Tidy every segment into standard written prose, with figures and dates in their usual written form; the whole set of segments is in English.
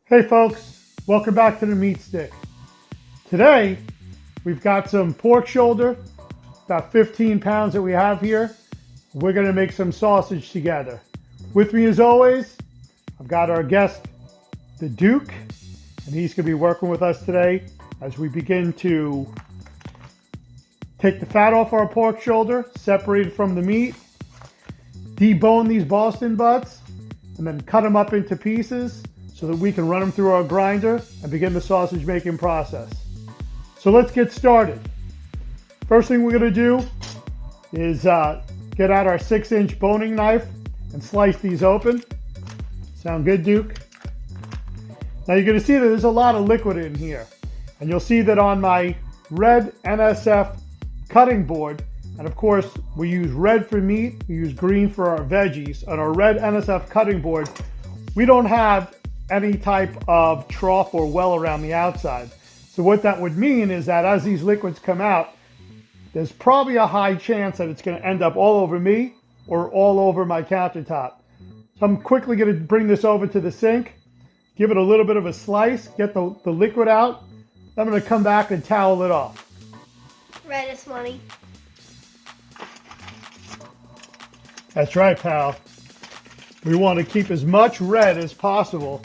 Hey folks, welcome back to the Meat Stick. Today, we've got some pork shoulder, about 15 pounds that we have here. We're gonna make some sausage together. With me as always, I've got our guest, the Duke, and he's gonna be working with us today as we begin to take the fat off our pork shoulder, separate it from the meat, debone these Boston butts, and then cut them up into pieces so that we can run them through our grinder and begin the sausage making process. So let's get started. First thing we're gonna do is get out our 6-inch boning knife and slice these open. Sound good, Duke? Now you're gonna see that there's a lot of liquid in here. And you'll see that on my red NSF cutting board, and of course we use red for meat, we use green for our veggies. On our red NSF cutting board, we don't have any type of trough or well around the outside. So what that would mean is that as these liquids come out, there's probably a high chance that it's going to end up all over me or all over my countertop. So I'm quickly going to bring this over to the sink, give it a little bit of a slice, get the liquid out. I'm going to come back and towel it off. Red is money. That's right, pal. We want to keep as much red as possible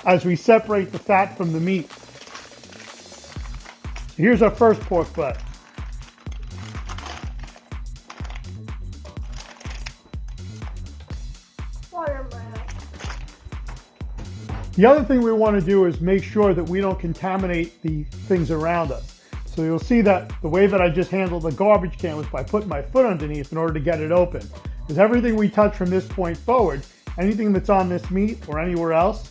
as we separate the fat from the meat. So here's our first pork butt. Water my eye. The other thing we want to do is make sure that we don't contaminate the things around us. So you'll see that the way that I just handled the garbage can was by putting my foot underneath in order to get it open. Because everything we touch from this point forward, anything that's on this meat or anywhere else,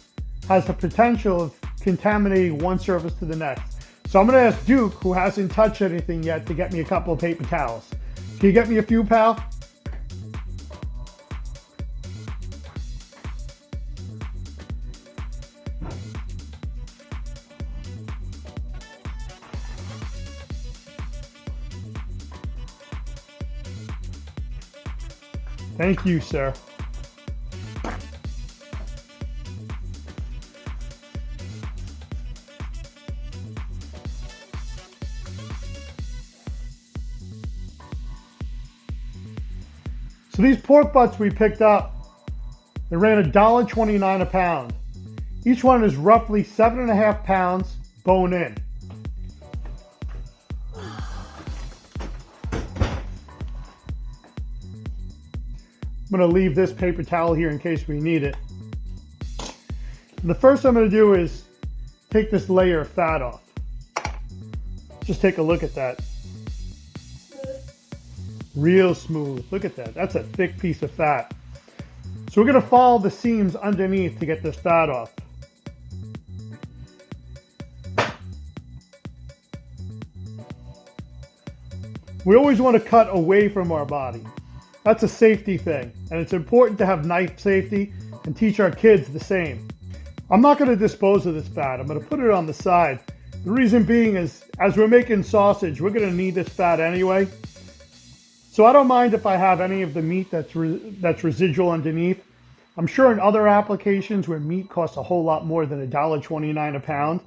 has the potential of contaminating one surface to the next. So I'm going to ask Duke, who hasn't touched anything yet, to get me a couple of paper towels. Can you get me a few, pal? Thank you, sir. So these pork butts we picked up, they ran $1.29 a pound. Each one is roughly 7.5 pounds bone in. I'm going to leave this paper towel here in case we need it. And the first I'm going to do is take this layer of fat off. Just take a look at that. Real smooth. Look at that. That's a thick piece of fat. So we're going to follow the seams underneath to get this fat off. We always want to cut away from our body. That's a safety thing, and it's important to have knife safety and teach our kids the same. I'm not going to dispose of this fat. I'm going to put it on the side. The reason being is, as we're making sausage, we're going to need this fat anyway. So I don't mind if I have any of the meat that's residual underneath. I'm sure in other applications where meat costs a whole lot more than $1.29 a pound,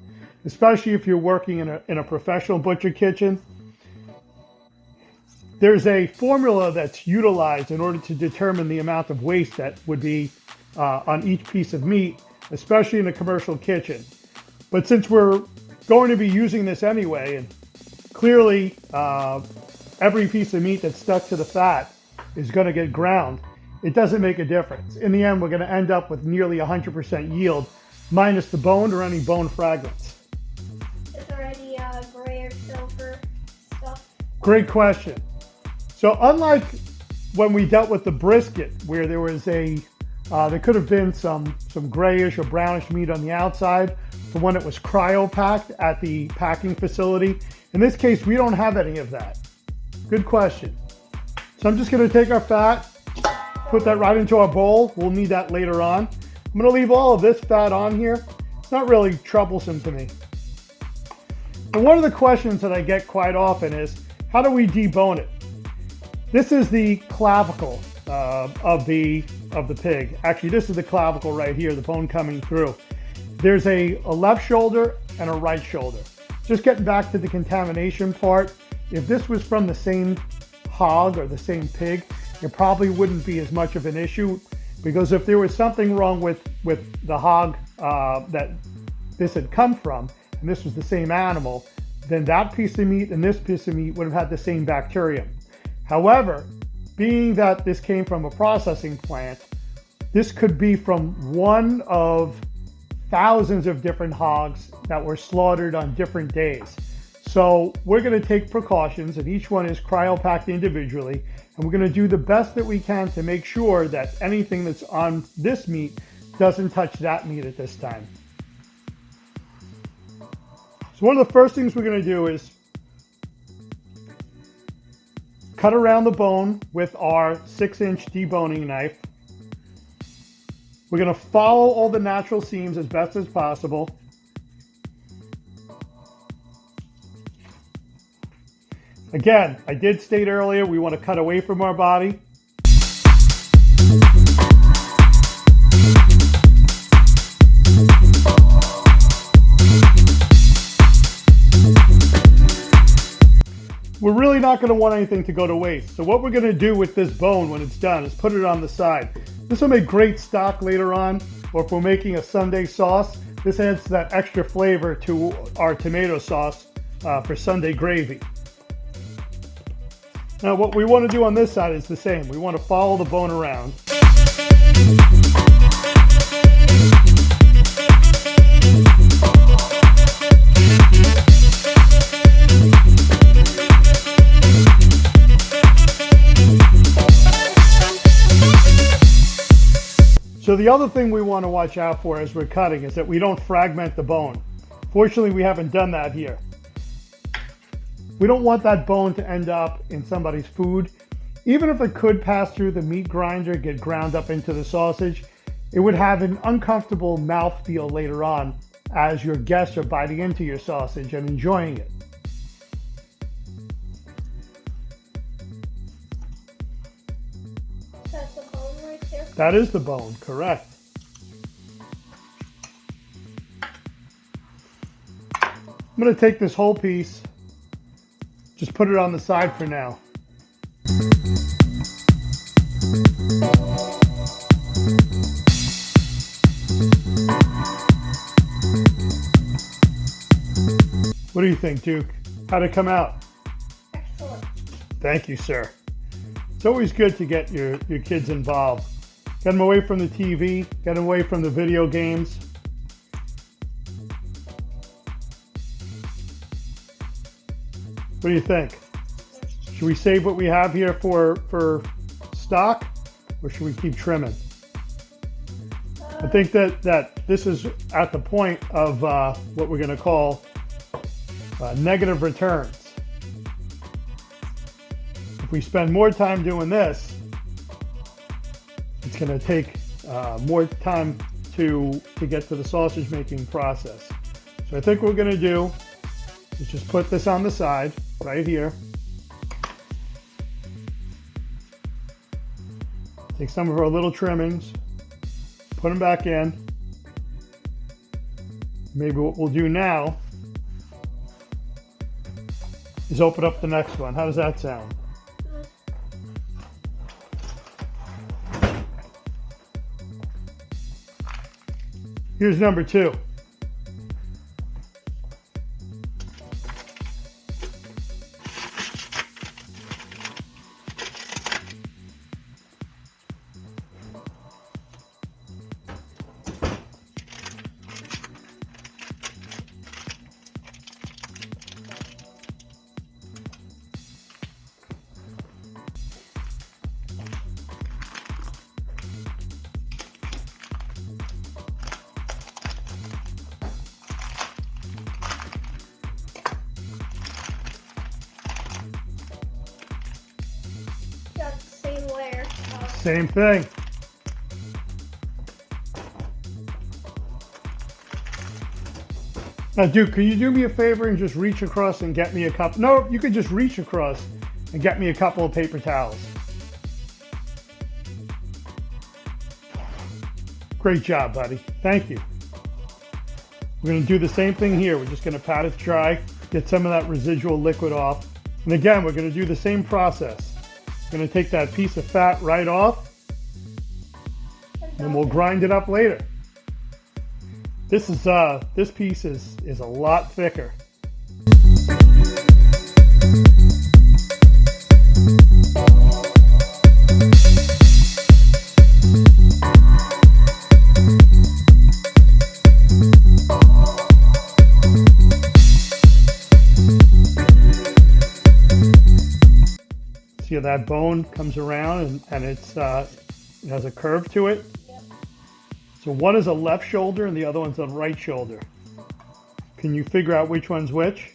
especially if you're working in a professional butcher kitchen, there's a formula that's utilized in order to determine the amount of waste that would be on each piece of meat, especially in a commercial kitchen. But since we're going to be using this anyway, and clearly every piece of meat that's stuck to the fat is going to get ground, it doesn't make a difference. In the end, we're going to end up with nearly 100% yield, minus the bone or any bone fragments. Is there any gray or silver stuff? Great question. So unlike when we dealt with the brisket, where there was there could have been some grayish or brownish meat on the outside from when it was cryo-packed at the packing facility. In this case, we don't have any of that. Good question. So I'm just going to take our fat, put that right into our bowl. We'll need that later on. I'm going to leave all of this fat on here. It's not really troublesome to me. And one of the questions that I get quite often is, how do we debone it? This is the clavicle of the pig. Actually, this is the clavicle right here, the bone coming through. there's a left shoulder and a right shoulder. Just getting back to the contamination part, if this was from the same hog or the same pig, it probably wouldn't be as much of an issue, because if there was something wrong with the hog that this had come from, and this was the same animal, then that piece of meat and this piece of meat would have had the same bacterium. However, being that this came from a processing plant, this could be from one of thousands of different hogs that were slaughtered on different days. So we're going to take precautions, and each one is cryopacked individually, and we're going to do the best that we can to make sure that anything that's on this meat doesn't touch that meat at this time. So one of the first things we're going to do is cut around the bone with our 6-inch deboning knife. We're going to follow all the natural seams as best as possible. Again, I did state earlier, we want to cut away from our body. We're really not going to want anything to go to waste. So what we're going to do with this bone when it's done is put it on the side. This will make great stock later on, or if we're making a Sunday sauce, this adds that extra flavor to our tomato sauce for Sunday gravy. Now what we want to do on this side is the same. We want to follow the bone around. So the other thing we want to watch out for as we're cutting is that we don't fragment the bone. Fortunately, we haven't done that here. We don't want that bone to end up in somebody's food. Even if it could pass through the meat grinder, get ground up into the sausage, it would have an uncomfortable mouthfeel later on as your guests are biting into your sausage and enjoying it. That's the bone right there. That is the bone, correct. I'm going to take this whole piece, just put it on the side for now. What do you think, Duke? How'd it come out? Excellent. Thank you, sir. It's always good to get your kids involved. Get them away from the TV, get them away from the video games. What do you think? Should we save what we have here for stock, or should we keep trimming? I think that this is at the point of what we're going to call negative returns. If we spend more time doing this, it's going to take more time to get to the sausage making process. So I think what we're going to do is just put this on the side right here. Take some of our little trimmings, put them back in. Maybe what we'll do now is open up the next one. How does that sound? Here's number 2. Got the same layer. Same thing. Now, Duke, can you do me a favor and just reach across and get me a couple? No, you could just reach across and get me a couple of paper towels. Great job, buddy. Thank you. We're going to do the same thing here. We're just going to pat it dry, get some of that residual liquid off. And again, we're going to do the same process. We're going to take that piece of fat right off, and we'll grind it up later. This piece is a lot thicker. See how that bone comes around and it has a curve to it? Yep. So one is a left shoulder and the other one's a right shoulder. Can you figure out which one's which?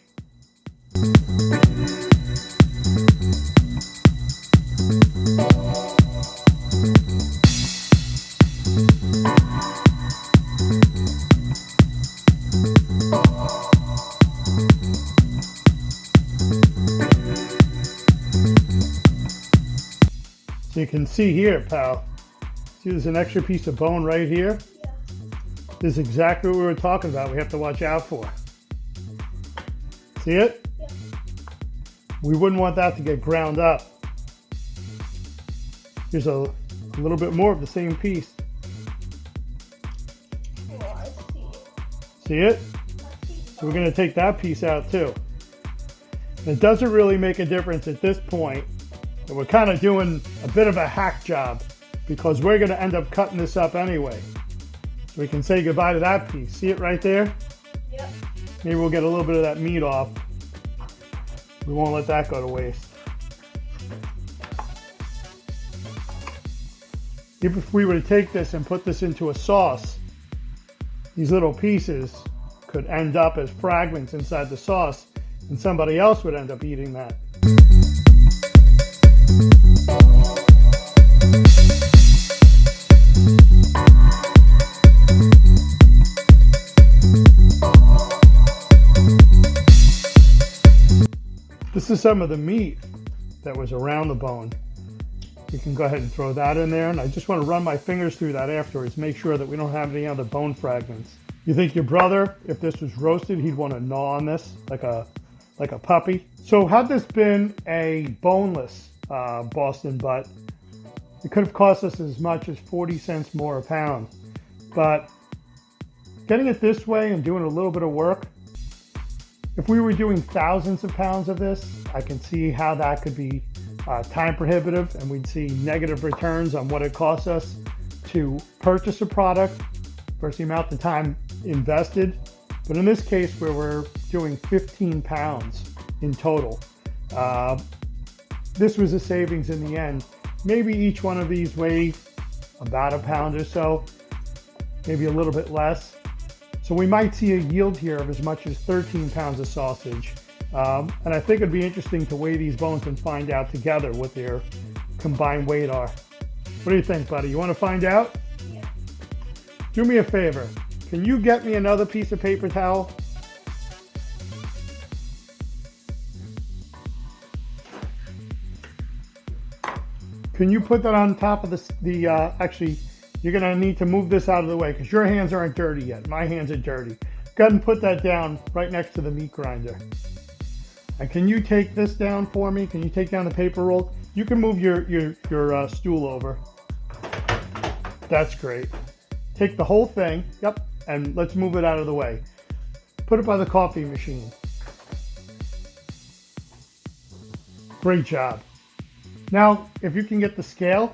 So you can see here, pal. See, there's an extra piece of bone right here. Yeah. This is exactly what we were talking about. We have to watch out for. See it? Yeah. We wouldn't want that to get ground up. Here's a little bit more of the same piece. Oh, I see it. See it? I see it. So we're going to take that piece out too. It doesn't really make a difference at this point. But we're kind of doing a bit of a hack job because we're going to end up cutting this up anyway. So we can say goodbye to that piece. See it right there? Yep. Maybe we'll get a little bit of that meat off. We won't let that go to waste. If we were to take this and put this into a sauce, these little pieces could end up as fragments inside the sauce, and somebody else would end up eating that. This is some of the meat that was around the bone. You can go ahead and throw that in there, and I just want to run my fingers through that afterwards, make sure that we don't have any other bone fragments. You think your brother, if this was roasted, he'd want to gnaw on this like a puppy? So had this been a boneless Boston butt, it could have cost us as much as 40 cents more a pound. But getting it this way and doing a little bit of work, if we were doing thousands of pounds of this, I can see how that could be time prohibitive, and we'd see negative returns on what it costs us to purchase a product versus the amount of time invested. But in this case, where we're doing 15 pounds in total, this was a savings in the end. Maybe each one of these weigh about a pound or so, maybe a little bit less. So we might see a yield here of as much as 13 pounds of sausage. And I think it'd be interesting to weigh these bones and find out together what their combined weight are. What do you think, buddy? You want to find out? Yeah. Do me a favor. Can you get me another piece of paper towel? Can you put that on top of actually, you're going to need to move this out of the way because your hands aren't dirty yet. My hands are dirty. Go ahead and put that down right next to the meat grinder. And can you take this down for me? Can you take down the paper roll? You can move your stool over. That's great. Take the whole thing, yep, and let's move it out of the way. Put it by the coffee machine. Great job. Now, if you can get the scale,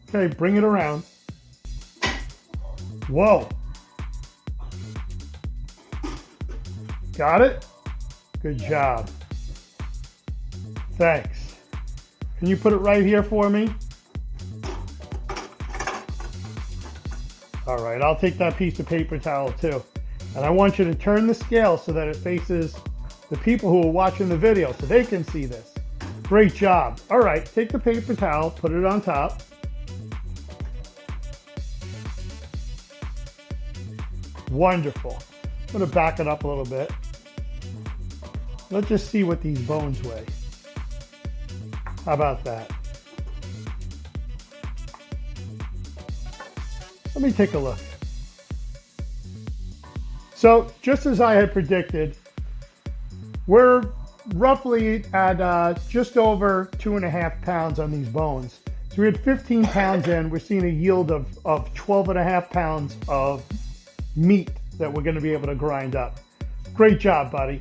okay, bring it around. Whoa. Got it? Good job. Thanks. Can you put it right here for me? All right, I'll take that piece of paper towel too. And I want you to turn the scale so that it faces the people who are watching the video so they can see this. Great job. All right, take the paper towel, put it on top. Wonderful. I'm going to back it up a little bit. Let's just see what these bones weigh. How about that? Let me take a look. So just as I had predicted, we're roughly at just over 2.5 pounds on these bones. So we had 15 pounds in. We're seeing a yield of 12.5 pounds of meat that we're going to be able to grind up. Great job, buddy.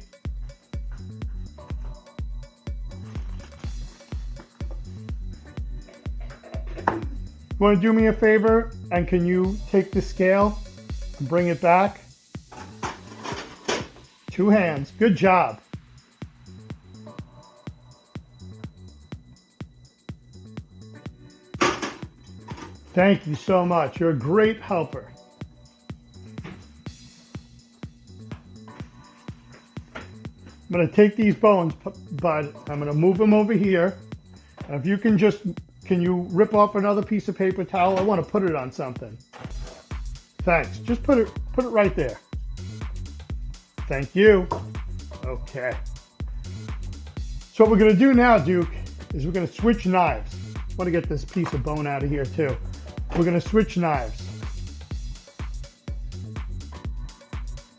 You want to do me a favor, and can you take the scale and bring it back? 2 hands. Good job. Thank you so much. You're a great helper. I'm going to take these bones, bud. I'm going to move them over here. And if you can can you rip off another piece of paper towel? I want to put it on something. Thanks. Just put it right there. Thank you. Okay. So what we're going to do now, Duke, is we're going to switch knives. I want to get this piece of bone out of here too. We're going to switch knives.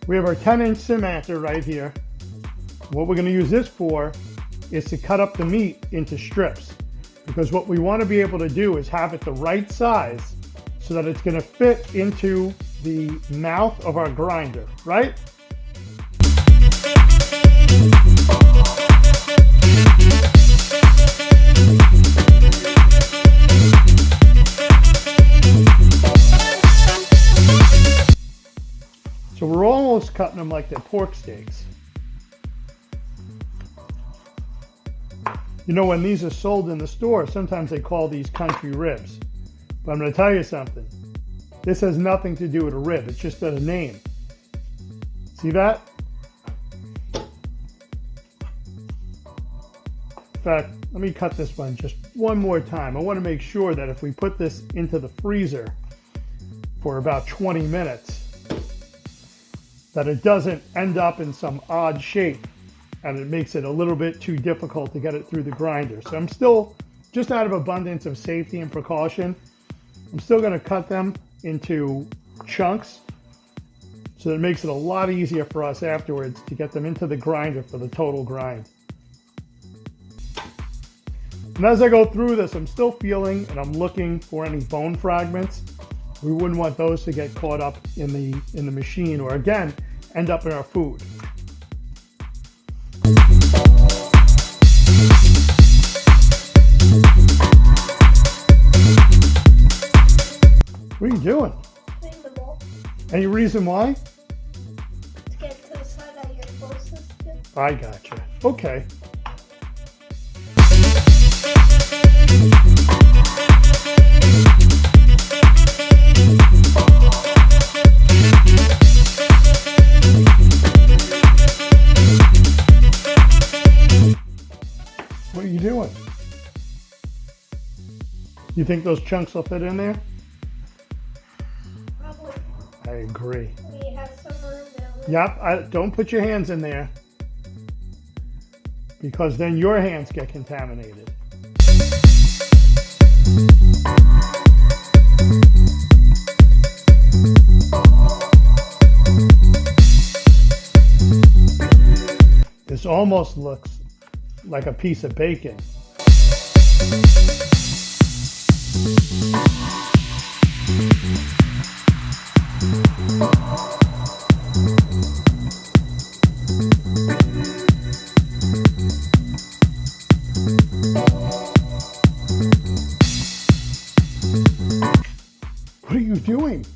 We have our 10-inch cimanter right here. What we're going to use this for is to cut up the meat into strips, because what we want to be able to do is have it the right size so that it's going to fit into the mouth of our grinder, right? So we're almost cutting them like they're pork steaks. You know, when these are sold in the store, sometimes they call these country ribs. But I'm going to tell you something. This has nothing to do with a rib. It's just a name. See that? In fact, let me cut this one just one more time. I want to make sure that if we put this into the freezer for about 20 minutes, that it doesn't end up in some odd shape and it makes it a little bit too difficult to get it through the grinder. So I'm still, just out of abundance of safety and precaution, I'm still going to cut them into chunks so that it makes it a lot easier for us afterwards to get them into the grinder for the total grind. And as I go through this, I'm still feeling and I'm looking for any bone fragments. We wouldn't want those to get caught up in the machine, or again, end up in our food. What are you doing? Clean the bowl Any reason why? to get to the side that you're closest to. I gotcha. Okay. What are you doing? You think those chunks will fit in there? Probably. I agree. We have some room there. Yep, don't put your hands in there, because then your hands get contaminated. This almost looks like a piece of bacon. What are you doing?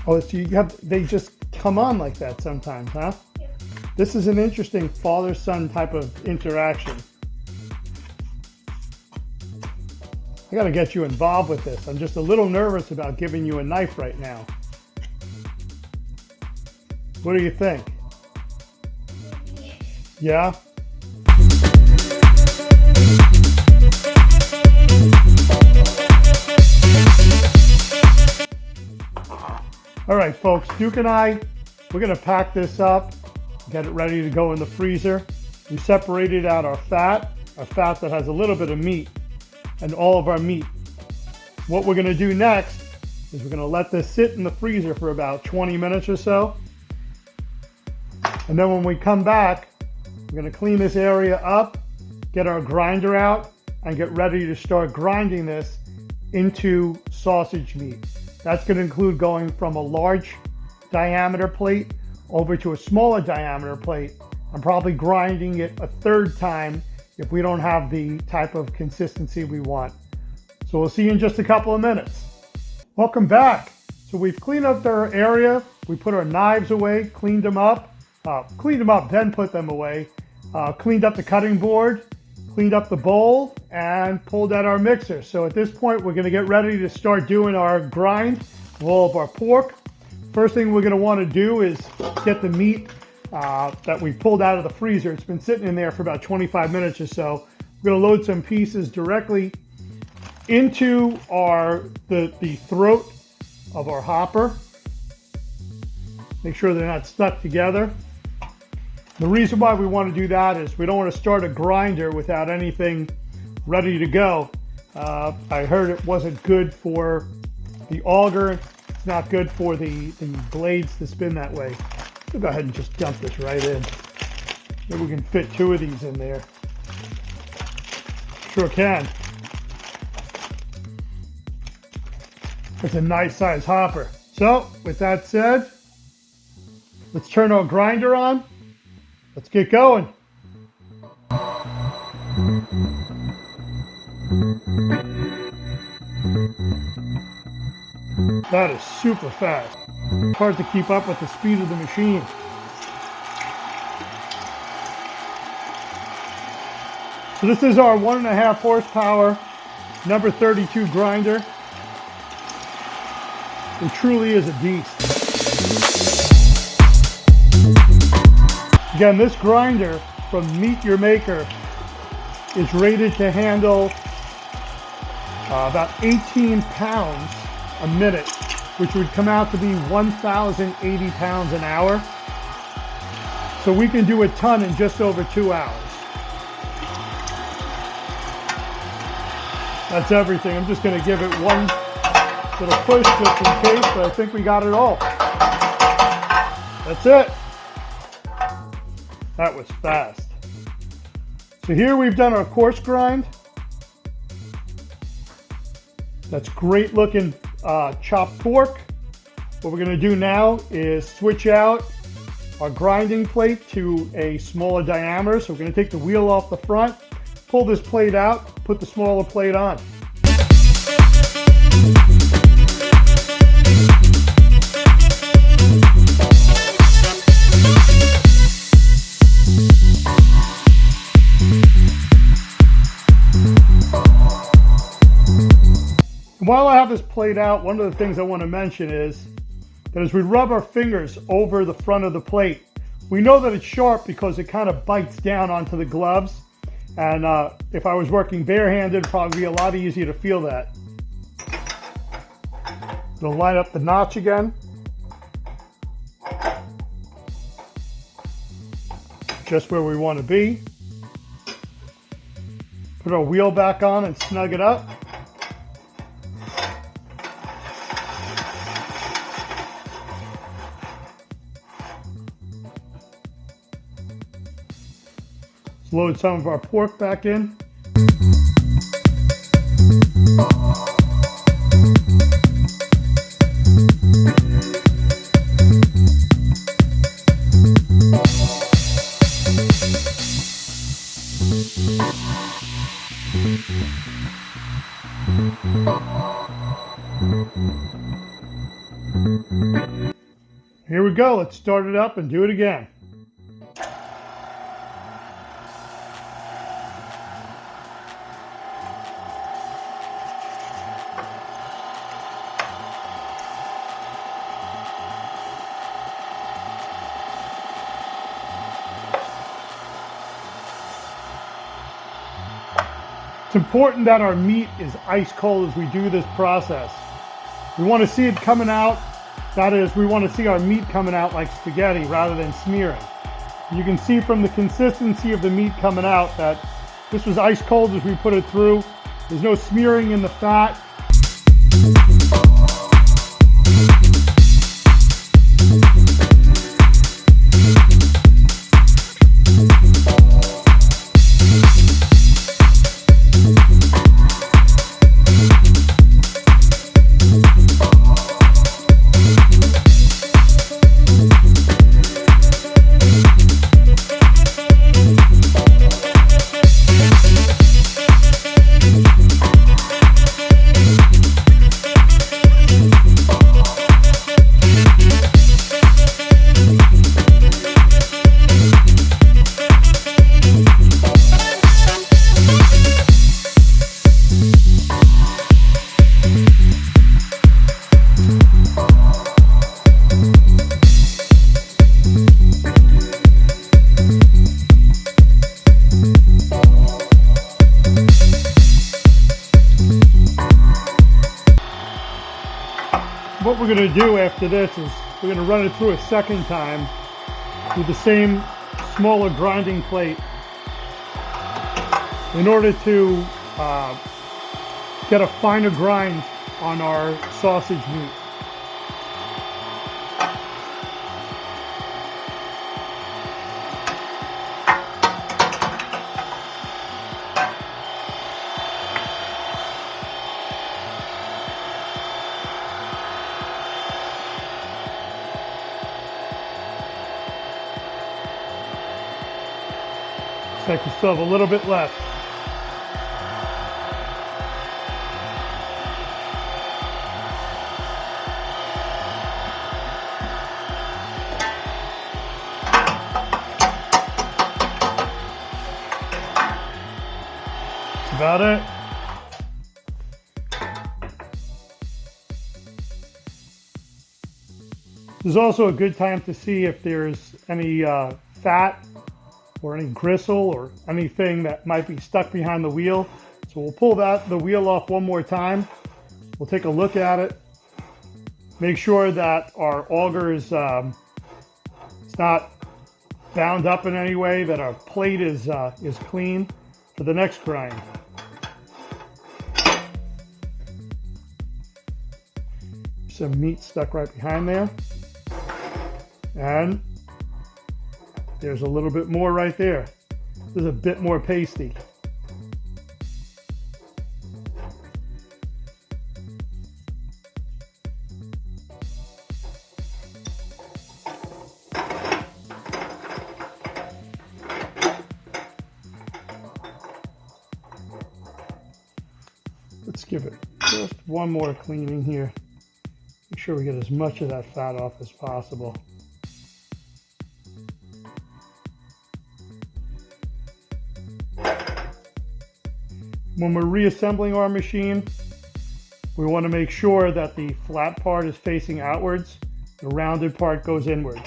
Oh, so they just come on like that sometimes, huh? Yeah. This is an interesting father-son type of interaction. I gotta get you involved with this. I'm just a little nervous about giving you a knife right now. What do you think? Yeah? All right, folks, Duke and I, we're gonna pack this up, get it ready to go in the freezer. We separated out our fat a fat that has a little bit of meat and all of our meat. What we're going to do next is we're going to let this sit in the freezer for about 20 minutes or so. And then when we come back, we're going to clean this area up, get our grinder out, and get ready to start grinding this into sausage meat. That's going to include going from a large diameter plate over to a smaller diameter plate. I'm probably grinding it a third time if we don't have the type of consistency we want. So we'll see you in just a couple of minutes. Welcome back. So we've cleaned up our area. We put our knives away, cleaned them up, then put them away, cleaned up the cutting board, cleaned up the bowl, and pulled out our mixer. So at this point, we're gonna get ready to start doing our grind of all of our pork. First thing we're gonna wanna do is get the meat that we pulled out of the freezer. It's been sitting in there for about 25 minutes or so. We're gonna load some pieces directly into the throat of our hopper. Make sure they're not stuck together. The reason why we want to do that is we don't want to start a grinder without anything ready to go. I heard it wasn't good for the auger. It's not good for the blades to spin that way. We'll go ahead and just dump this right in. Maybe we can fit 2 of these in there. Sure can. It's a nice size hopper. So with that said, let's turn our grinder on. Let's get going. That is super fast. It's hard to keep up with the speed of the machine. So this is our 1.5 horsepower number 32 grinder. It truly is a beast. Again, this grinder from YourMaker is rated to handle about 18 pounds a minute, which would come out to be 1,080 pounds an hour. So we can do a ton in just over 2 hours. That's everything. I'm just going to give it one little push just in case, but I think we got it all. That's it. That was fast. So here we've done our coarse grind. That's great looking chopped pork. What we're going to do now is switch out our grinding plate to a smaller diameter. So we're going to take the wheel off the front, pull this plate out, put the smaller plate on. While I have this plate out, one of the things I want to mention is that as we rub our fingers over the front of the plate, we know that it's sharp because it kind of bites down onto the gloves. And if I was working barehanded, it'd probably be a lot easier to feel that. We'll line up the notch again. Just where we want to be. Put our wheel back on and snug it up. Let's load some of our pork back in. Here we go. Let's start it up and do it again. It's important that our meat is ice cold as we do this process. We want to see it coming out, that is, we want to see our meat coming out like spaghetti rather than smearing. You can see from the consistency of the meat coming out that This was ice cold as we put it through. There's no smearing in the fat. What we're going to do after this is we're going to run it through a second time with the same smaller grinding plate in order to get a finer grind on our sausage meat. Looks like we still have a little bit left. That's about it. This is also a good time to see if there's any fat or any gristle or anything that might be stuck behind the wheel. So we'll pull the wheel off one more time. We'll take a look at it. Make sure that our auger is it's not bound up in any way, that our plate is clean for the next grind. Some meat stuck right behind there. And there's a little bit more right there. This is a bit more pasty. Let's give it just one more cleaning here. Make sure we get as much of that fat off as possible. When we're reassembling our machine, we want to make sure that the flat part is facing outwards, the rounded part goes inwards.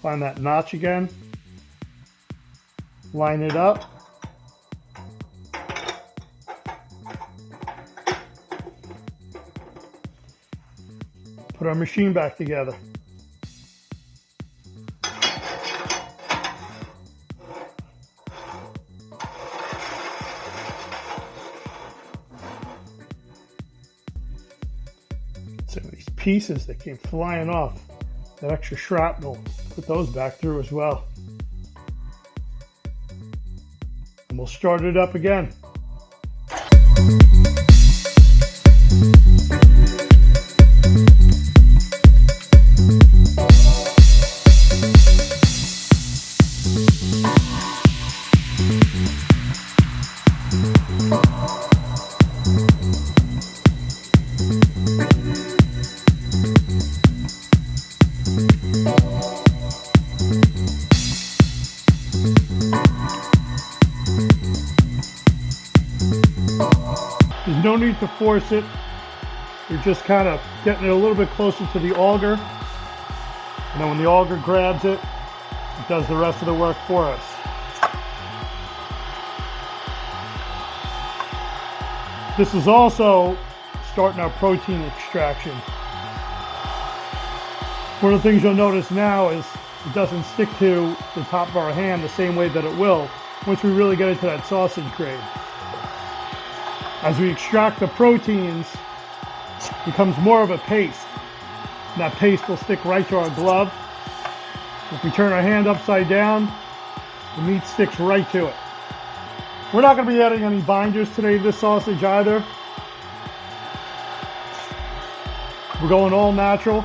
Find that notch again, line it up. Put our machine back together. Some of these pieces that came flying off, that extra shrapnel, put those back through as well. And we'll start it up again. There's no need to force it. You're just kind of getting it a little bit closer to the auger. And then when the auger grabs it, it does the rest of the work for us. This is also starting our protein extraction. One of the things you'll notice now is it doesn't stick to the top of our hand the same way that it will once we really get into that sausage grade. As we extract the proteins, it becomes more of a paste. And that paste will stick right to our glove. If we turn our hand upside down, the meat sticks right to it. We're not going to be adding any binders today to this sausage either. We're going all natural,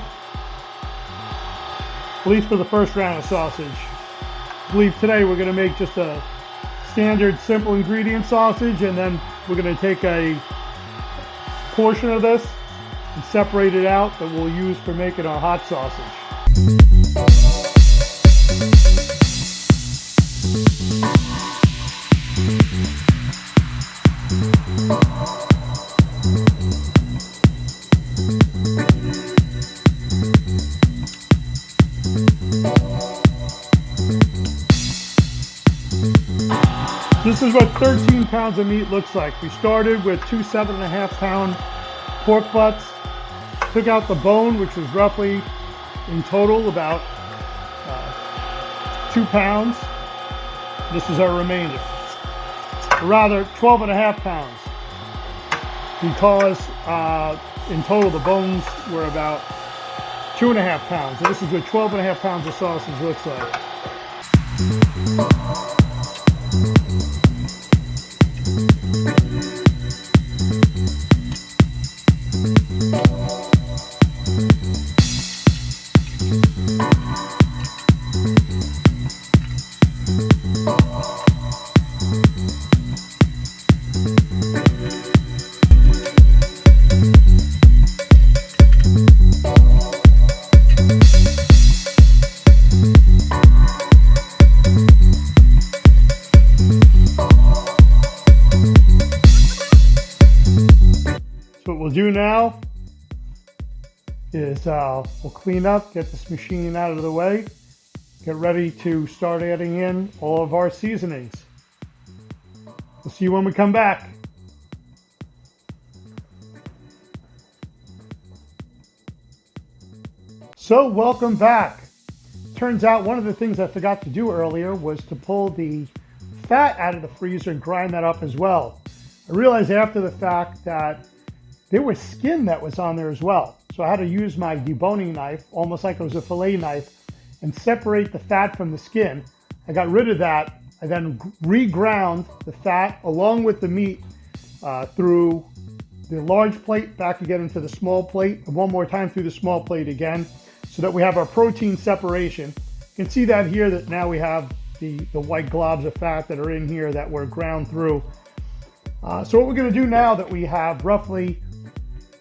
at least for the first round of sausage. I believe today we're going to make just a standard simple ingredient sausage, and then we're going to take a portion of this and separate it out that we'll use for making our hot sausage. This is what 13 pounds of meat looks like. We started with 2 7.5-pound pork butts, took out the bone, which was roughly in total about 2 pounds. This is our remainder, or rather 12.5 pounds, because in total the bones were about 2.5 pounds. And this is what 12.5 pounds of sausage looks like. So what we'll do now is we'll clean up, get this machine out of the way, get ready to start adding in all of our seasonings. We'll see you when we come back. So welcome back. Turns out one of the things I forgot to do earlier was to pull the fat out of the freezer and grind that up as well. I realized after the fact that there was skin that was on there as well. So I had to use my deboning knife, almost like it was a fillet knife, and separate the fat from the skin. I got rid of that. I then re-ground the fat along with the meat through the large plate back again into the small plate, and one more time through the small plate again, so that we have our protein separation. You can see that here, that now we have the white globs of fat that are in here that were ground through. So what we're going to do now that we have roughly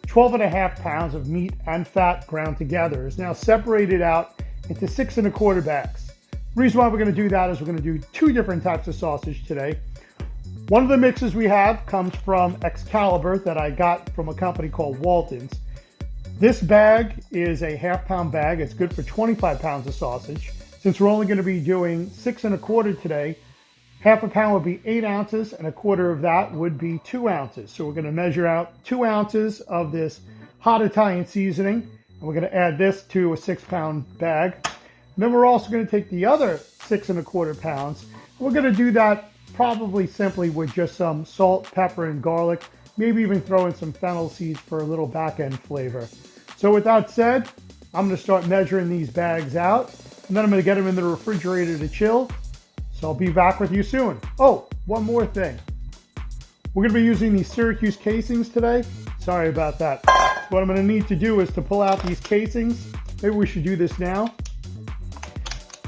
12.5 pounds of meat and fat ground together is now separated out into 6 1/4 bags. The reason why we're going to do that is we're going to do 2 different types of sausage today. One of the mixes we have comes from Excalibur that I got from a company called Walton's. This bag is a 1/2 pound bag. It's good for 25 pounds of sausage. Since we're only going to be doing 6 1/4 today, 1/2 pound would be 8 ounces, and 1/4 of that would be 2 ounces. So we're going to measure out 2 ounces of this hot Italian seasoning, and we're going to add this to a 6-pound bag. And then we're also going to take the other 6 1/4 pounds. We're going to do that probably simply with just some salt, pepper, and garlic, maybe even throw in some fennel seeds for a little back-end flavor. So with that said, I'm going to start measuring these bags out, and then I'm going to get them in the refrigerator to chill. So I'll be back with you soon. Oh, one more thing. We're going to be using these Syracuse casings today. Sorry about that. So what I'm going to need to do is to pull out these casings. Maybe we should do this now.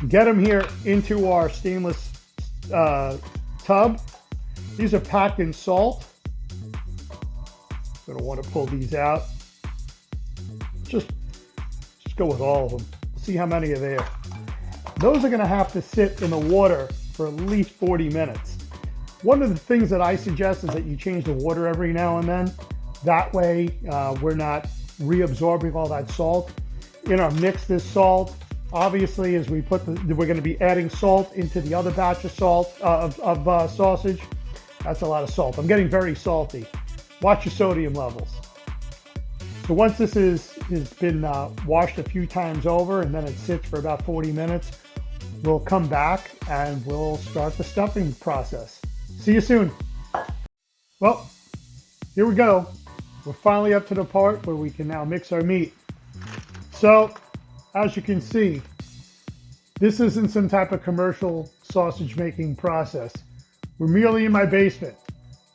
Get them here into our stainless tub. These are packed in salt. Going to want to pull these out. Just go with all of them. See how many are there. Those are going to have to sit in the water for at least 40 minutes. One of the things that I suggest is that you change the water every now and then. That way we're not reabsorbing all that salt. In our mix, this salt, obviously, as we put we're going to be adding salt into the other batch of salt of sausage. That's a lot of salt. I'm getting very salty. Watch your sodium levels. So once this has been washed a few times over and then it sits for about 40 minutes, we'll come back and we'll start the stuffing process. See you soon. Well, here we go. We're finally up to the part where we can now mix our meat. So, as you can see, this isn't some type of commercial sausage making process. We're merely in my basement.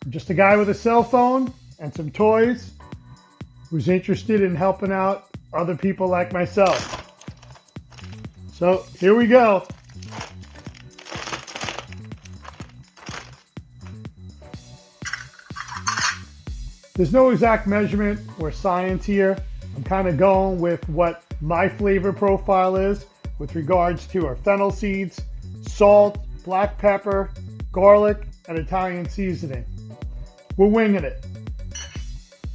I'm just a guy with a cell phone and some toys who's interested in helping out other people like myself. So here we go. There's no exact measurement or science here. I'm kind of going with what my flavor profile is with regards to our fennel seeds, salt, black pepper, garlic, and Italian seasoning. We're winging it.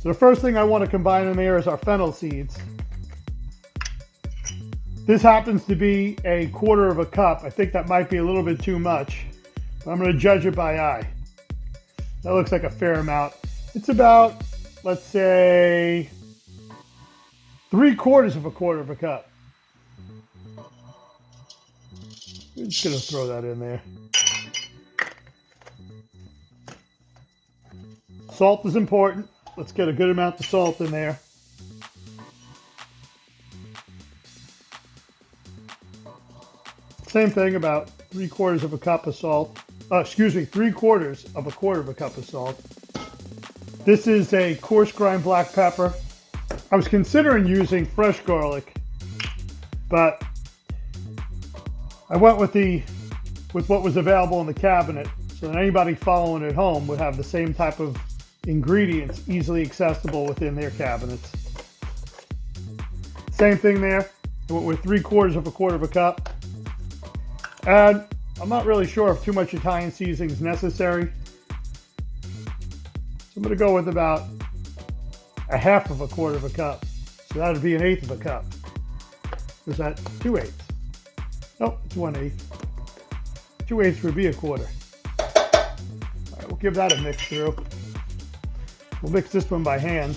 So the first thing I want to combine in there is our fennel seeds. This happens to be a 1/4 cup. I think that might be a little bit too much, but I'm going to judge it by eye. That looks like a fair amount. It's about, let's say, 3/4 cup. I'm just going to throw that in there. Salt is important. Let's get a good amount of salt in there. Same thing, about 3/4 cup of salt. 3/4 cup of salt. This is a coarse grind black pepper. I was considering using fresh garlic, but I went with what was available in the cabinet, so that anybody following at home would have the same type of ingredients easily accessible within their cabinets. Same thing there. I went with 3/4 cup. And I'm not really sure if too much Italian seasoning is necessary. So I'm going to go with about 1/2 cup. So that would be 1/8 cup. Was that 2/8? Nope, it's 1/8. 2/8 would be 1/4. All right, we'll give that a mix through. We'll mix this one by hand.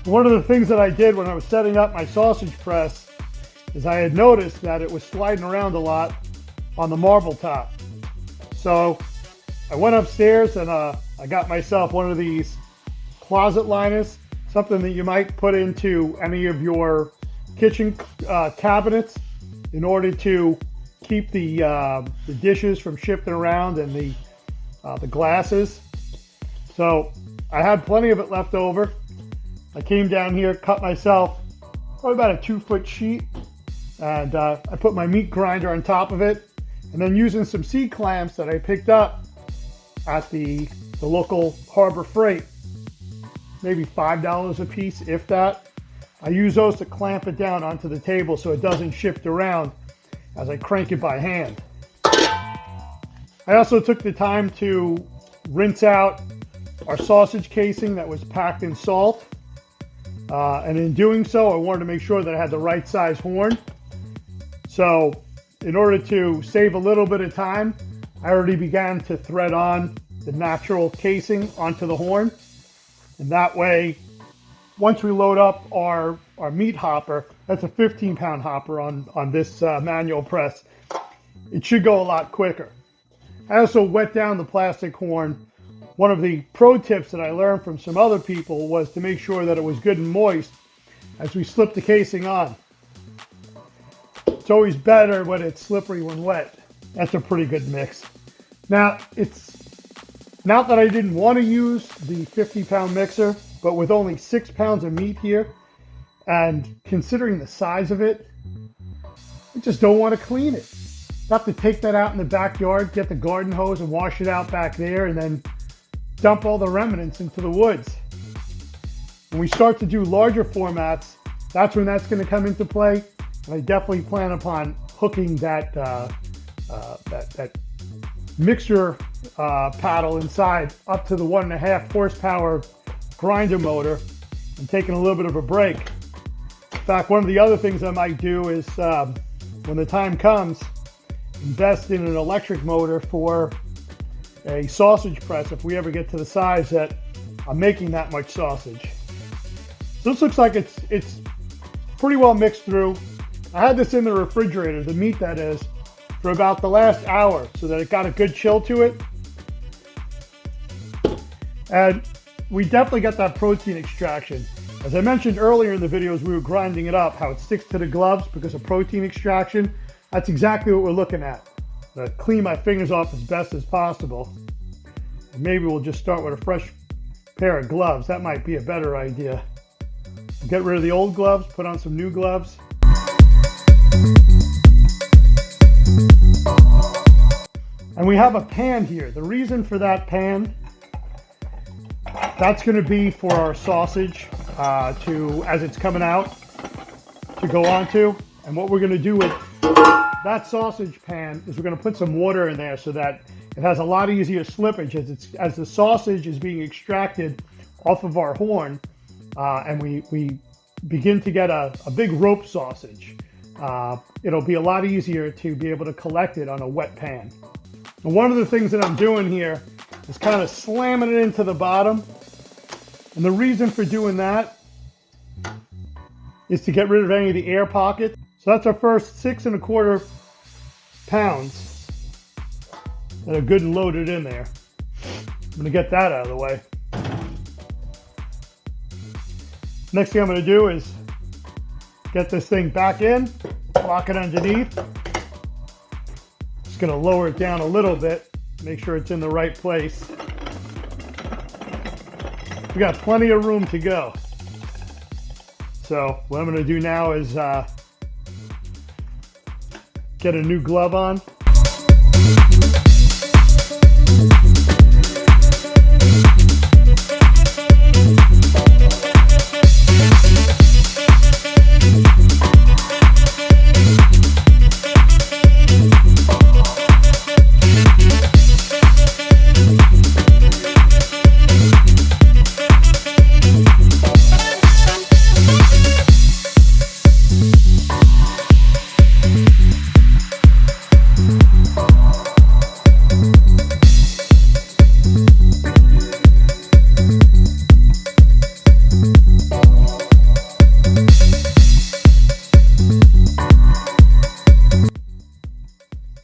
One of the things that I did when I was setting up my sausage press is I had noticed that it was sliding around a lot on the marble top. So I went upstairs and I got myself one of these closet liners, something that you might put into any of your kitchen cabinets in order to keep the dishes from shifting around and the glasses. So I had plenty of it left over. I came down here, cut myself probably about a 2-foot sheet, and I put my meat grinder on top of it, and then using some C-clamps that I picked up at the local Harbor Freight, maybe $5 a piece, if that. I use those to clamp it down onto the table so it doesn't shift around as I crank it by hand. I also took the time to rinse out our sausage casing that was packed in salt. And in doing so, I wanted to make sure that I had the right size horn. So in order to save a little bit of time, I already began to thread on the natural casing onto the horn. And that way, once we load up our meat hopper, that's a 15-pound hopper on this manual press, it should go a lot quicker. I also wet down the plastic horn. One of the pro tips that I learned from some other people was to make sure that it was good and moist as we slip the casing on. It's always better when it's slippery when wet. That's a pretty good mix. Now, it's not that I didn't want to use the 50-pound mixer, but with only 6 pounds of meat here, and considering the size of it, I just don't want to clean it. I have to take that out in the backyard, get the garden hose and wash it out back there, and then dump all the remnants into the woods. When we start to do larger formats, that's when that's going to come into play. And I definitely plan upon hooking that mixer paddle inside up to the 1.5 horsepower grinder motor and taking a little bit of a break. In fact, one of the other things I might do is when the time comes, invest in an electric motor for a sausage press if we ever get to the size that I'm making that much sausage. So this looks like it's pretty well mixed through. I had this in the refrigerator, the meat that is, for about the last hour so that it got a good chill to it. And we definitely got that protein extraction. As I mentioned earlier in the videos, we were grinding it up, how it sticks to the gloves because of protein extraction. That's exactly what we're looking at. To clean my fingers off as best as possible. And maybe we'll just start with a fresh pair of gloves. That might be a better idea. Get rid of the old gloves, put on some new gloves. And we have a pan here. The reason for that pan, that's going to be for our sausage as it's coming out, to go onto. And what we're going to do with that sausage pan is we're going to put some water in there so that it has a lot easier slippage as the sausage is being extracted off of our horn, and we begin to get a big rope sausage. It'll be a lot easier to be able to collect it on a wet pan. And one of the things that I'm doing here is kind of slamming it into the bottom. And the reason for doing that is to get rid of any of the air pockets. So that's our first 6 1/4 pounds that are good and loaded in there. I'm going to get that out of the way. Next thing I'm going to do is get this thing back in, lock it underneath. Just going to lower it down a little bit, make sure it's in the right place. We got plenty of room to go. So what I'm going to do now is get a new glove on.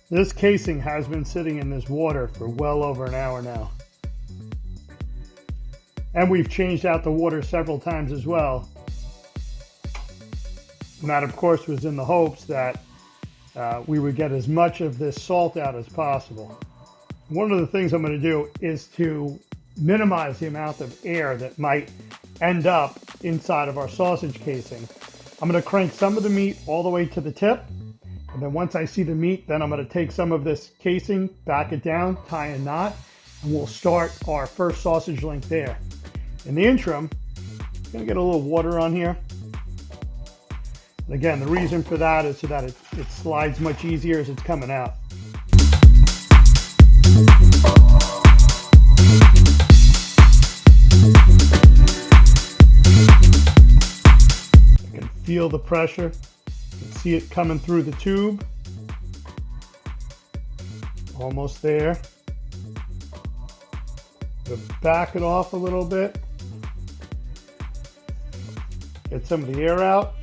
This casing has been sitting in this water for well over an hour now. And we've changed out the water several times as well. And that, of course, was in the hopes that we would get as much of this salt out as possible. One of the things I'm going to do is to minimize the amount of air that might end up inside of our sausage casing. I'm going to crank some of the meat all the way to the tip. And then once I see the meat, then I'm going to take some of this casing, back it down, tie a knot, and we'll start our first sausage link there. In the interim, I'm going to get a little water on here. And again, the reason for that is so that it slides much easier as it's coming out. You can feel the pressure. You can see it coming through the tube. Almost there. We'll back it off a little bit. Get some of the air out.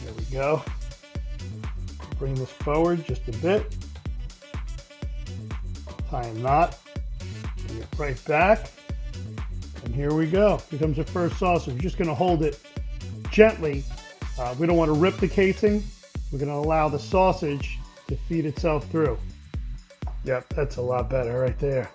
There we go. Bring this forward just a bit. Tie a knot. Bring it right back. And here we go. Here comes the first sausage. We're just going to hold it gently. We don't want to rip the casing. We're going to allow the sausage to feed itself through. Yep, that's a lot better right there.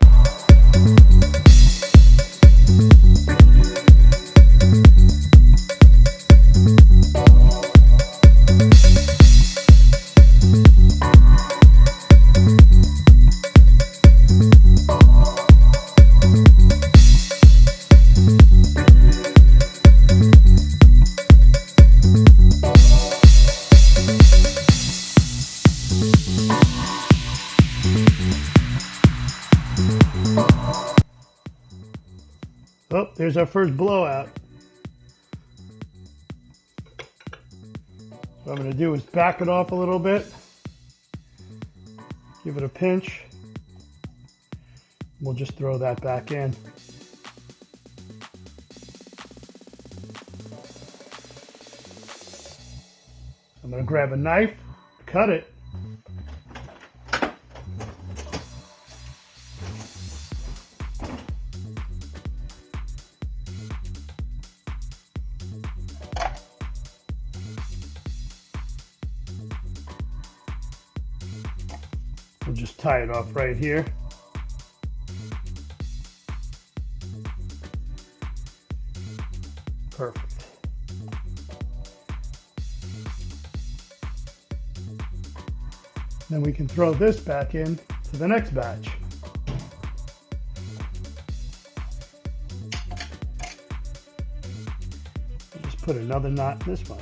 Oh, there's our first blowout. What I'm going to do is back it off a little bit. Give it a pinch. We'll just throw that back in. I'm going to grab a knife, cut it. We'll just tie it off right here. Perfect. Then we can throw this back in to the next batch. I'll just put another knot in this one.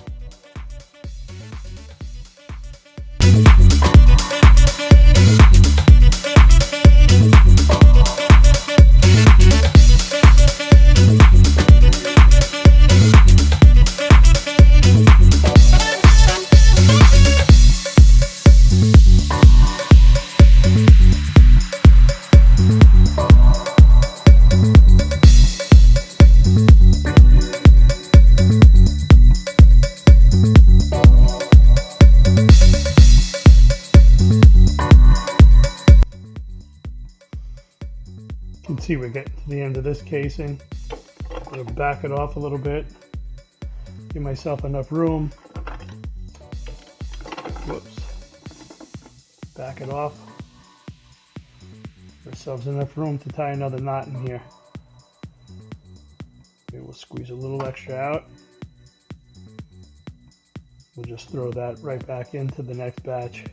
You can see we're getting to the end of this casing. I'm going to back it off a little bit, give myself enough room. Whoops. Back it off. Give ourselves enough room to tie another knot in here. Okay, we'll squeeze a little extra out. We'll just throw that right back into the next batch.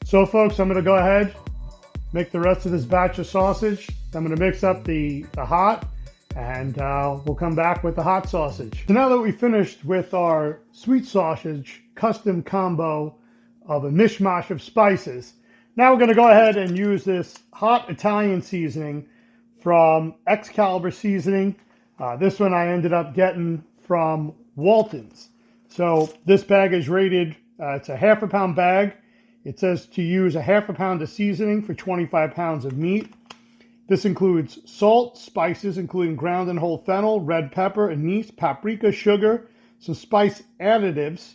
So folks, I'm going to go ahead, make the rest of this batch of sausage. I'm going to mix up the hot, and we'll come back with the hot sausage. So now that we finished with our sweet sausage custom combo of a mishmash of spices, now we're going to go ahead and use this hot Italian seasoning from Excalibur seasoning. This one I ended up getting from Walton's. So this bag is rated, it's a ½ pound bag. It says to use a ½ pound of seasoning for 25 pounds of meat. This includes salt, spices, including ground and whole fennel, red pepper, anise, paprika, sugar, some spice additives,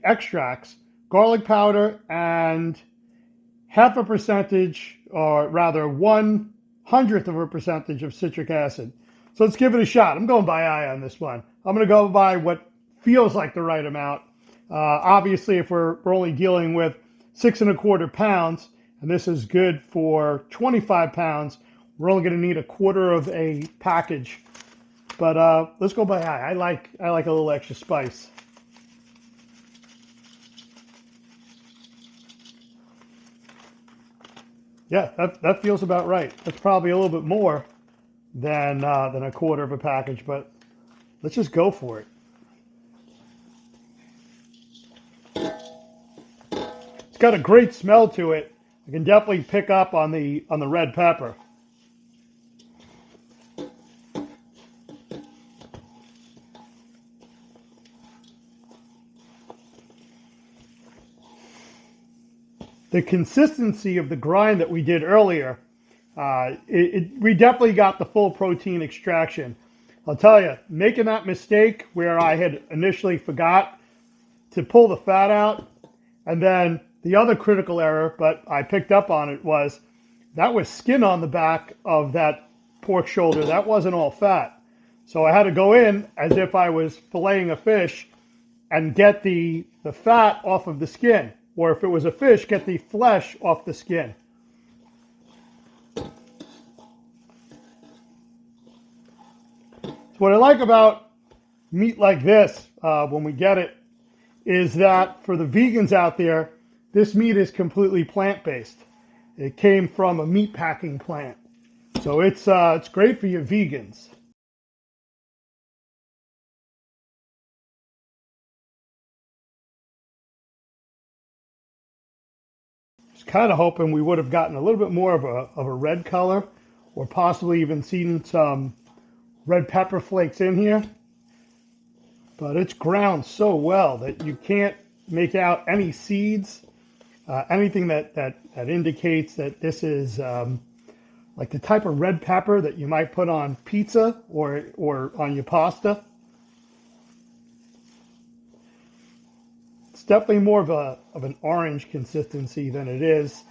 extracts, garlic powder, and half a percentage, or rather 1/100th of a percentage of citric acid. So let's give it a shot. I'm going by eye on this one. I'm going to go by what feels like the right amount. Obviously, if we're only dealing with 6 1/4 pounds, and this is good for 25 pounds, we're only going to need 1/4 of a package. But let's go by eye. I like a little extra spice. Yeah, that feels about right. That's probably a little bit more than 1/4 of a package, but let's just go for it. It's got a great smell to it. I can definitely pick up on the red pepper. The consistency of the grind that we did earlier, we definitely got the full protein extraction. I'll tell you, making that mistake where I had initially forgot to pull the fat out, and then the other critical error, but I picked up on it, was that was skin on the back of that pork shoulder. That wasn't all fat. So I had to go in as if I was filleting a fish and get the fat off of the skin. Or if it was a fish, get the flesh off the skin. So what I like about meat like this, when we get it, is that for the vegans out there, this meat is completely plant-based. It came from a meat packing plant. So it's great for you vegans. Just kind of hoping we would have gotten a little bit more of a red color, or possibly even seen some red pepper flakes in here. But it's ground so well that you can't make out any seeds, anything that indicates that this is like the type of red pepper that you might put on pizza or on your pasta. It's definitely more of an orange consistency than it is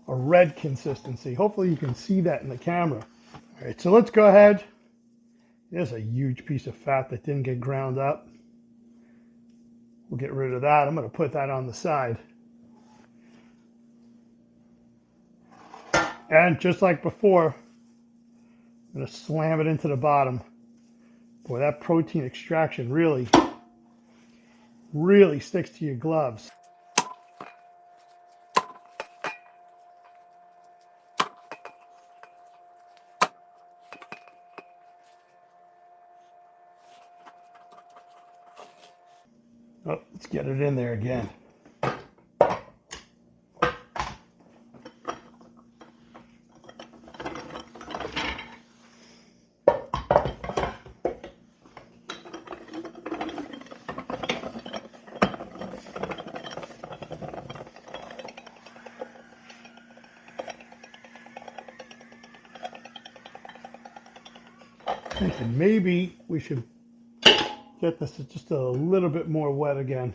a red consistency. Hopefully you can see that in the camera. All right, so let's go ahead. There's a huge piece of fat that didn't get ground up. We'll get rid of that. I'm going to put that on the side. And just like before, I'm going to slam it into the bottom. Boy, that protein extraction really sticks to your gloves. Oh, let's get it in there again. Thinking maybe we should get this just a little bit more wet again.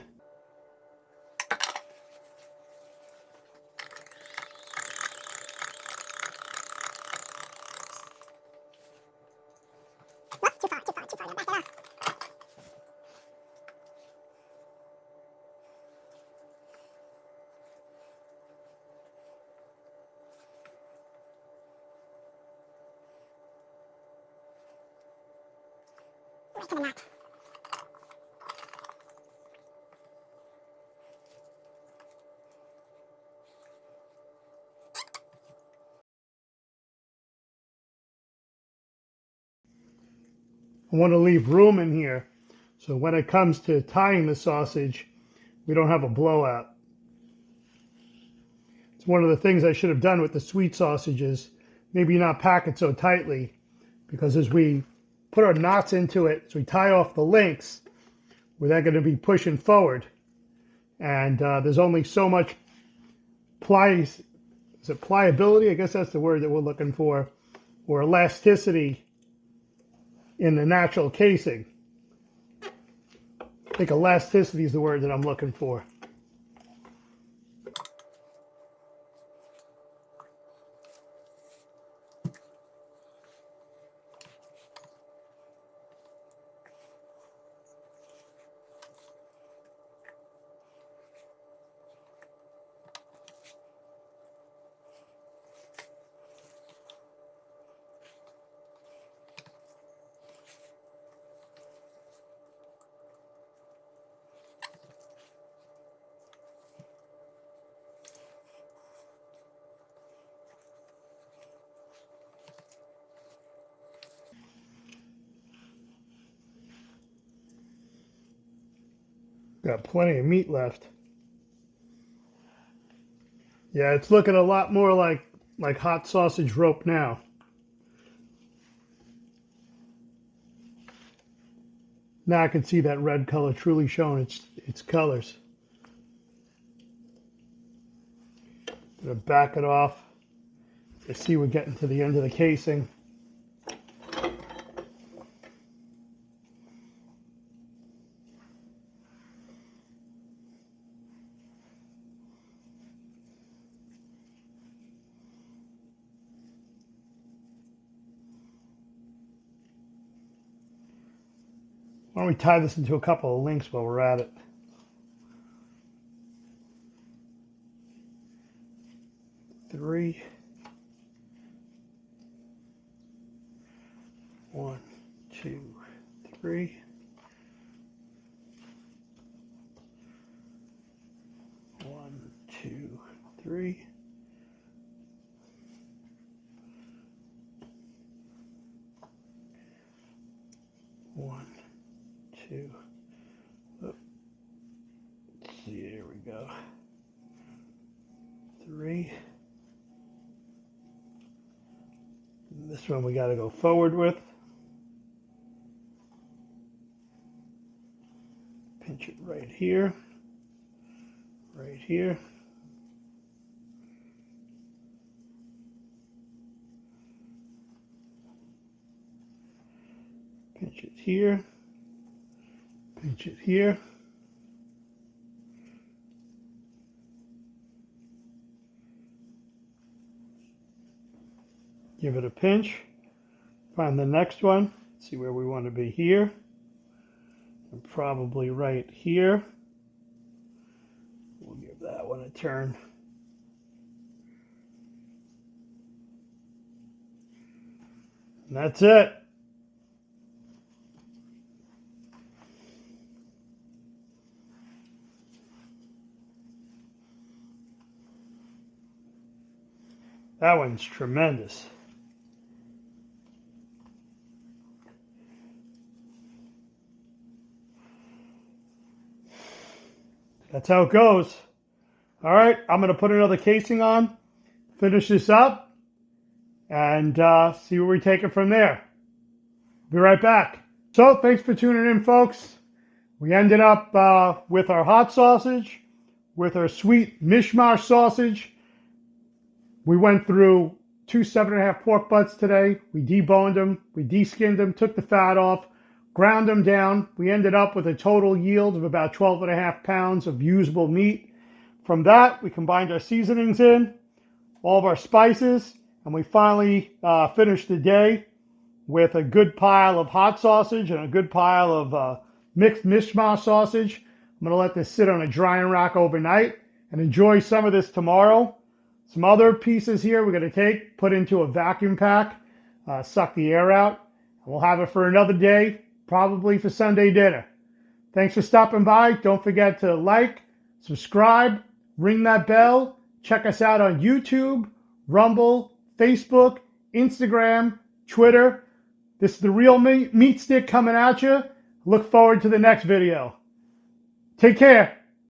I want to leave room in here so when it comes to tying the sausage, we don't have a blowout. It's one of the things I should have done with the sweet sausages. Maybe not pack it so tightly, because as we put our knots into it, as we tie off the links, we're then going to be pushing forward. And there's only so much pliability? I guess that's the word that we're looking for, or elasticity in the natural casing. I think elasticity is the word that I'm looking for. Got plenty of meat left. Yeah, it's looking a lot more like hot sausage rope now. Now I can see that red color truly showing its colors. Gonna back it off. You see we're getting to the end of the casing. Why don't we tie this into a couple of links while we're at it? Three. 1, 2, 3. 1, 2, 3. One, two. Oh, let's see, here we go. 3. This one we got to go forward with. Pinch it right here. Right here. Pinch it here. Pinch it here. Give it a pinch. Find the next one. See where we want to be here. And probably right here. We'll give that one a turn. And that's it. That one's tremendous. That's how it goes. All right, I'm going to put another casing on, finish this up, and see where we take it from there. Be right back. So thanks for tuning in, folks. We ended up with our hot sausage, with our sweet mishmash sausage. We went through 2 7.5 pork butts today. We deboned them, we deskinned them, took the fat off, ground them down. We ended up with a total yield of about 12.5 pounds of usable meat. From that, we combined our seasonings in, all of our spices, and we finally finished the day with a good pile of hot sausage and a good pile of mixed mishmash sausage. I'm going to let this sit on a drying rack overnight and enjoy some of this tomorrow. Some other pieces here we're going to take, put into a vacuum pack, suck the air out, and we'll have it for another day, probably for Sunday dinner. Thanks for stopping by. Don't forget to like, subscribe, ring that bell. Check us out on YouTube, Rumble, Facebook, Instagram, Twitter. This is the Real Meat Stick coming at you. Look forward to the next video. Take care.